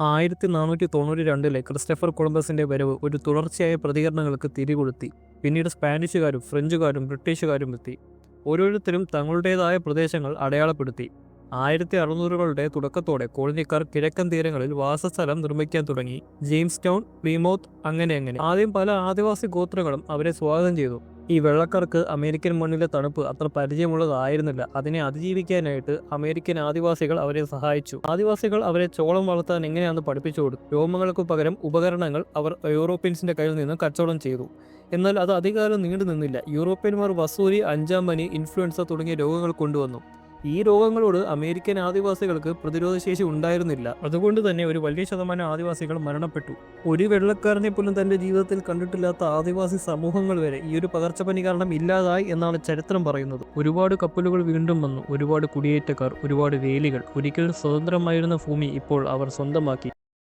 1492 Christopher കൊളംബസിന്റെ വരവ് ഒരു തുടർച്ചയായ പ്രതികരണങ്ങൾക്ക് തിരികൊളുത്തി. പിന്നീട് സ്പാനിഷുകാരും ഫ്രഞ്ചുകാരും ബ്രിട്ടീഷുകാരും എത്തി. ഓരോരുത്തരും തങ്ങളുടേതായ പ്രദേശങ്ങൾ അടയാളപ്പെടുത്തി. 1600കളുടെ തുടക്കത്തോടെ കോളനിക്കാർ കിഴക്കൻ തീരങ്ങളിൽ വാസസ്ഥലം നിർമ്മിക്കാൻ തുടങ്ങി. ജെയിംസ് ടൗൺ, പ്ലീമൗത്ത്, അങ്ങനെ. ആദ്യം പല ആദിവാസി ഗോത്രങ്ങളും അവരെ സ്വാഗതം ചെയ്തു. ഈ വെള്ളക്കാർക്ക് അമേരിക്കൻ മണ്ണിലെ തണുപ്പ് അത്ര പരിചയമുള്ളതായിരുന്നില്ല. അതിനെ അതിജീവിക്കാനായിട്ട് അമേരിക്കൻ ആദിവാസികൾ അവരെ സഹായിച്ചു. ആദിവാസികൾ അവരെ ചോളം വളർത്താൻ എങ്ങനെയാണെന്ന് പഠിപ്പിച്ചു കൊടുത്തു. രോമങ്ങൾക്ക് പകരം ഉപകരണങ്ങൾ അവർ യൂറോപ്യൻസിന്റെ കയ്യിൽ നിന്ന് കച്ചവടം ചെയ്തു. എന്നാൽ അത് അധികകാലം നീണ്ടു നിന്നില്ല. യൂറോപ്യന്മാർ വസൂരി, അഞ്ചാം പനി, ഇൻഫ്ലുവൻസ തുടങ്ങിയ രോഗങ്ങൾ കൊണ്ടുവന്നു. ഈ രോഗങ്ങളോട് അമേരിക്കൻ ആദിവാസികൾക്ക് പ്രതിരോധശേഷി ഉണ്ടായിരുന്നില്ല. അതുകൊണ്ട് തന്നെ ഒരു വലിയ ശതമാനം ആദിവാസികൾ മരണപ്പെട്ടു. ഒരു വെള്ളക്കാരനെ പോലും തന്റെ ജീവിതത്തിൽ കണ്ടിട്ടില്ലാത്ത ആദിവാസി സമൂഹങ്ങൾ വരെ ഈ ഒരു പകർച്ചപ്പനി കാരണം ഇല്ലാതായി എന്നാണ് ചരിത്രം പറയുന്നത്. ഒരുപാട് കപ്പലുകൾ വീണ്ടും വന്നു, ഒരുപാട് കുടിയേറ്റക്കാർ, ഒരുപാട് വേലികൾ. ഒരിക്കൽ സ്വതന്ത്രമായിരുന്ന ഭൂമി ഇപ്പോൾ അവർ സ്വന്തമാക്കി.